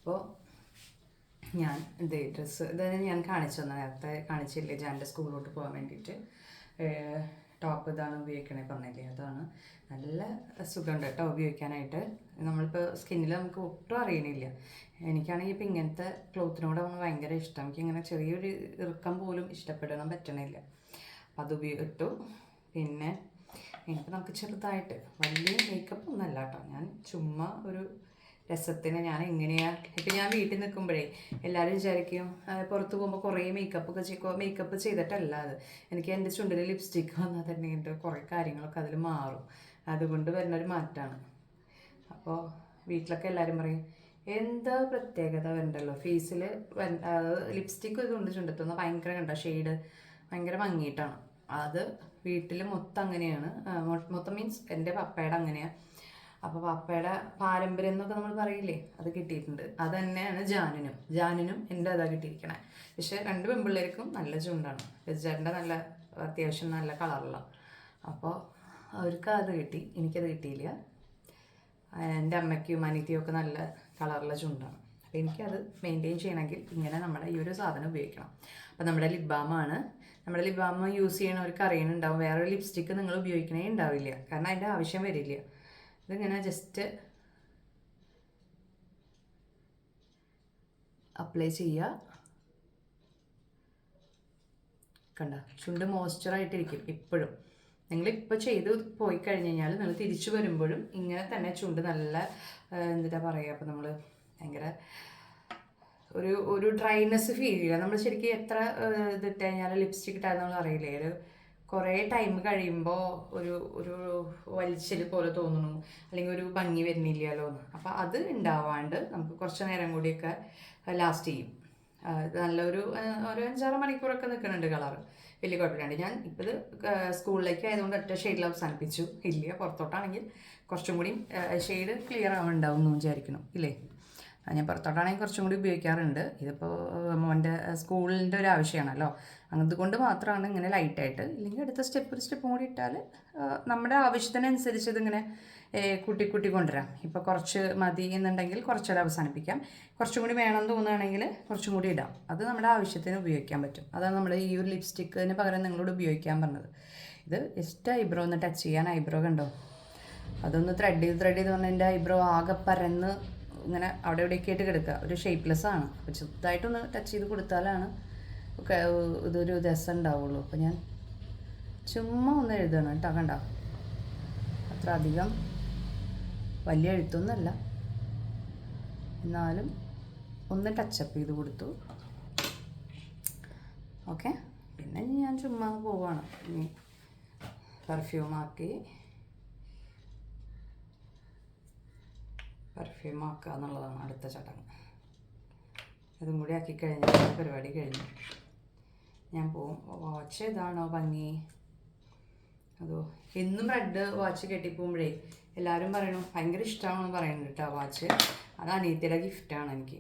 അപ്പോൾ ഞാൻ ഡ്രസ്സ് ഇതായത് ഞാൻ കാണിച്ചു തന്നെ, നേരത്തെ കാണിച്ചില്ലേ ജാൻ്റെ സ്കൂളിലോട്ട് പോകാൻ വേണ്ടിയിട്ട് ടോപ്പ് ഇതാണ് ഉപയോഗിക്കണേ പറഞ്ഞില്ലേ, അതാണ്. നല്ല സുഖമുണ്ട് കേട്ടോ ഉപയോഗിക്കാനായിട്ട്. നമ്മളിപ്പോൾ സ്കിന്നിൽ നമുക്ക് ഒട്ടും അറിയണില്ല. എനിക്കാണെങ്കിൽ ഇപ്പോൾ ഇങ്ങനത്തെ ക്ലോത്തിനോടാണ് ഭയങ്കര ഇഷ്ടം. എനിക്കിങ്ങനെ ചെറിയൊരു ഇറുക്കം പോലും ഇഷ്ടപ്പെടാൻ പറ്റണില്ല. അപ്പം അത് ഇട്ടു. പിന്നെ ഇനിയിപ്പോൾ നമുക്ക് ചെറുതായിട്ട് വലിയ മേക്കപ്പ് ഒന്നല്ല കേട്ടോ, ഞാൻ ചുമ്മാ ഒരു രസത്തിന് ഞാൻ എങ്ങനെയാണ് ഇപ്പം ഞാൻ വീട്ടിൽ നിൽക്കുമ്പോഴേ എല്ലാവരും വിചാരിക്കും പുറത്ത് പോകുമ്പോൾ കുറേ മേക്കപ്പ് ചെയ്തിട്ടല്ല അത്. എനിക്ക് എൻ്റെ ചുണ്ടിൽ ലിപ്സ്റ്റിക്ക് വന്നാൽ തന്നെ എൻ്റെ കുറേ കാര്യങ്ങളൊക്കെ അതിൽ മാറും. അതുകൊണ്ട് വരുന്നൊരു മാറ്റമാണ്. അപ്പോൾ വീട്ടിലൊക്കെ എല്ലാവരും പറയും എന്താ പ്രത്യേകത വരണ്ടല്ലോ ഫേസിൽ ലിപ്സ്റ്റിക്ക് ഇതുകൊണ്ട് ചുണ്ടത്തുനിന്ന് ഭയങ്കര കണ്ട ഷെയ്ഡ് ഭയങ്കര ഭംഗിയിട്ടാണ്. അത് വീട്ടിൽ മൊത്തം അങ്ങനെയാണ്. മൊത്തം മീൻസ് എൻ്റെ പപ്പയുടെ അങ്ങനെയാണ്. അപ്പോൾ പപ്പയുടെ പാരമ്പര്യം എന്നൊക്കെ നമ്മൾ പറയില്ലേ, അത് കിട്ടിയിട്ടുണ്ട്. അത് തന്നെയാണ് ജാനിനും എൻ്റെ അതാ കിട്ടിയിരിക്കണേ. പക്ഷേ 2 പെൺപിള്ളേർക്കും നല്ല ചുണ്ടാണ്. രജിചേട്ടൻ്റെ നല്ല അത്യാവശ്യം നല്ല കളറുള്ള. അപ്പോൾ അവർക്ക് അത് കിട്ടി, എനിക്കത് കിട്ടിയില്ല. എൻ്റെ അമ്മയ്ക്കും അനിയത്തിയും ഒക്കെ നല്ല കളറുള്ള ചുണ്ടാണ്. അപ്പോൾ എനിക്കത് മെയിൻറ്റെയിൻ ചെയ്യണമെങ്കിൽ ഇങ്ങനെ നമ്മുടെ ഈ ഒരു സാധനം ഉപയോഗിക്കണം. അപ്പോൾ നമ്മുടെ ലിപ് ബാമാണ്. നമ്മുടെ ലിപ് ബാം യൂസ് ചെയ്യണവർക്ക് അറിയുന്നുണ്ടാവും. വേറൊരു ലിപ്സ്റ്റിക്ക് നിങ്ങൾ ഉപയോഗിക്കണേ ഉണ്ടാവില്ല, കാരണം അതിൻ്റെ ആവശ്യം വരില്ല. ഇതിങ്ങനെ ജസ്റ്റ് അപ്ലൈ ചെയ്യുക. കണ്ട ചുണ്ട് മോയ്സ്ചറായിട്ടിരിക്കും എപ്പോഴും. നിങ്ങളിപ്പോൾ ചെയ്ത് പോയി കഴിഞ്ഞ് കഴിഞ്ഞാൽ നിങ്ങൾ തിരിച്ചു വരുമ്പോഴും ഇങ്ങനെ തന്നെ ചുണ്ട് നല്ല എന്താ പറയുക, അപ്പോൾ നമ്മൾ ഭയങ്കര ഒരു ഡ്രൈനെസ് ഫീൽ ചെയ്യുക. നമ്മൾ ശരിക്കും എത്ര ഇതിട്ട് കഴിഞ്ഞാൽ ലിപ്സ്റ്റിക് ഇട്ടാൽ നമ്മൾ അറിയില്ലേ, ഒരു കുറേ ടൈം കഴിയുമ്പോൾ ഒരു വലിച്ചൽ പോലെ തോന്നുന്നു, അല്ലെങ്കിൽ ഒരു ഭംഗി വരുന്നില്ലല്ലോ എന്ന്. അപ്പോൾ അത് ഉണ്ടാവാണ്ട് നമുക്ക് കുറച്ച് നേരം കൂടിയൊക്കെ ലാസ്റ്റ് ചെയ്യും. നല്ലൊരു 5-6 മണിക്കൂറൊക്കെ നിൽക്കുന്നുണ്ട് കളറ്, വലിയ കുഴപ്പമില്ലാണ്ട്. ഞാൻ ഇപ്പോൾ ഇത് സ്കൂളിലേക്ക് ആയതുകൊണ്ട് ഒറ്റ ഷെയ്ഡിൽ അവസാനിപ്പിച്ചു. ഇല്ല പുറത്തോട്ടാണെങ്കിൽ കുറച്ചും കൂടി ഷെയ്ഡ് ക്ലിയർ ആവുന്നുണ്ടാവും എന്ന് വിചാരിക്കണം ഇല്ലേ. ഞാൻ പുറത്തോട്ടാണെങ്കിൽ കുറച്ചും കൂടി ഉപയോഗിക്കാറുണ്ട്. ഇതിപ്പോൾ മോൻ്റെ സ്കൂളിൻ്റെ ഒരു ആവശ്യമാണല്ലോ, അതുകൊണ്ട് മാത്രമാണ് ഇങ്ങനെ ലൈറ്റായിട്ട്. ഇല്ലെങ്കിൽ അടുത്ത ഒരു സ്റ്റെപ്പും കൂടി ഇട്ടാൽ നമ്മുടെ ആവശ്യത്തിനനുസരിച്ച് ഇതിങ്ങനെ കൂട്ടി കൊണ്ടുവരാം. ഇപ്പോൾ കുറച്ച് മതി എന്നുണ്ടെങ്കിൽ കുറച്ചുകൂടെ അവസാനിപ്പിക്കാം. കുറച്ചും കൂടി വേണമെന്ന് തോന്നുകയാണെങ്കിൽ കുറച്ചും കൂടി ഇടാം. അത് നമ്മുടെ ആവശ്യത്തിന് ഉപയോഗിക്കാൻ പറ്റും. അതാണ് നമ്മൾ ഈ ഒരു ലിപ്സ്റ്റിക്കിന് പകരം നിങ്ങളോട് ഉപയോഗിക്കാൻ പറഞ്ഞത്. ഇത് ജസ്റ്റ് ഐബ്രോ ഒന്ന് ടച്ച് ചെയ്യാൻ. ഐബ്രോ കണ്ടോ, അതൊന്ന് ത്രെഡ് ചെയ്ത് പറഞ്ഞാൽ എൻ്റെ ഐബ്രോ ആകെ പരന്ന് ഇങ്ങനെ അവിടെ ഇവിടെയൊക്കെ ആയിട്ട് കിടക്കുക, ഒരു ഷേപ്പ്ലെസ് ആണ്. അപ്പോൾ ചെറുതായിട്ടൊന്ന് ടച്ച് ചെയ്ത് കൊടുത്താലാണ് ഇതൊരു രസം ഉണ്ടാവുള്ളൂ. അപ്പോൾ ഞാൻ ചുമ്മാ ഒന്ന് എഴുതണം കേട്ടോ. കണ്ട അത്ര അധികം വലിയ എഴുത്തൊന്നുമല്ല, എന്നാലും ഒന്ന് ടച്ചപ്പ് ചെയ്ത് കൊടുത്തു. ഓക്കെ, പിന്നെ ഞാൻ ചുമ്മാ പോവാണ്. ഇനി പെർഫ്യൂമാക്കുക എന്നുള്ളതാണ് അടുത്ത ചടങ്ങ്. അതും കൂടി ആക്കി കഴിഞ്ഞാൽ പരിപാടി കഴിഞ്ഞു. ഞാൻ പോവും. വാച്ച് ഏതാണോ ഭംഗി അതോ എന്നും റെഡ് വാച്ച് കെട്ടിപ്പോകുമ്പോഴേ എല്ലാവരും പറയണു ഭയങ്കര ഇഷ്ടമാണെന്ന് പറയുന്നുണ്ട് കേട്ടോ വാച്ച്. അത് അനിയത്തിയുടെ ഗിഫ്റ്റാണ് എനിക്ക്.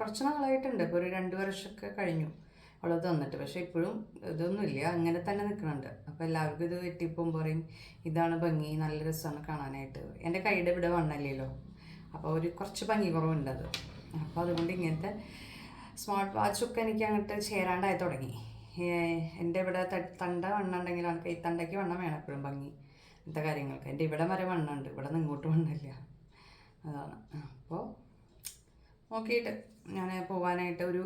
കുറച്ച് നാളായിട്ടുണ്ട്, ഇപ്പോൾ ഒരു 2 വർഷമൊക്കെ കഴിഞ്ഞു അവളത് തന്നിട്ട്. പക്ഷേ ഇപ്പോഴും ഇതൊന്നുമില്ല, അങ്ങനെ തന്നെ നിൽക്കുന്നുണ്ട്. അപ്പോൾ എല്ലാവർക്കും ഇത് കെട്ടിപ്പോകുമ്പോൾ പറയും ഇതാണ് ഭംഗി, നല്ല രസമാണ് കാണാനായിട്ട്. എൻ്റെ കൈയുടെ ഇവിടെ വണ്ണല്ലേല്ലോ, അപ്പോൾ കുറച്ച് ഭംഗി കുറവുണ്ട് അത്. അപ്പോൾ അതുകൊണ്ട് ഇങ്ങനത്തെ സ്മാർട്ട് വാച്ചൊക്കെ എനിക്ക് അങ്ങോട്ട് ചേരാണ്ടായി തുടങ്ങി. എൻ്റെ ഇവിടെ തണ്ട വണ്ണം ഉണ്ടെങ്കിലാണ്, കൈത്തണ്ടയ്ക്ക് വണ്ണം വേണം എപ്പോഴും ഭംഗി ഇങ്ങനത്തെ കാര്യങ്ങൾക്ക്. എൻ്റെ ഇവിടെ വരെ വണ്ണമുണ്ട്, ഇവിടെ നിന്ന് ഇങ്ങോട്ട് വണ്ണില്ല. അതാണ്. അപ്പോൾ നോക്കിയിട്ട് ഞാൻ പോകാനായിട്ട് ഒരു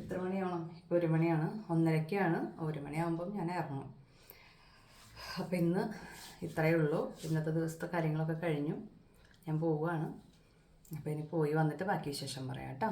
എത്ര മണിയാവണം, ഇപ്പോൾ 1 മണിയാണ്, 1:30-ക്കാണ്. 1 മണിയാകുമ്പം ഞാൻ ഇറങ്ങും. അപ്പോൾ ഇന്ന് ഇത്രയേ ഉള്ളൂ. ഇന്നത്തെ ദിവസത്തെ കാര്യങ്ങളൊക്കെ കഴിഞ്ഞു, ഞാൻ പോവുകയാണ്. അപ്പോൾ ഇനി പോയി വന്നിട്ട് ബാക്കി വിശേഷം പറയാം കേട്ടോ.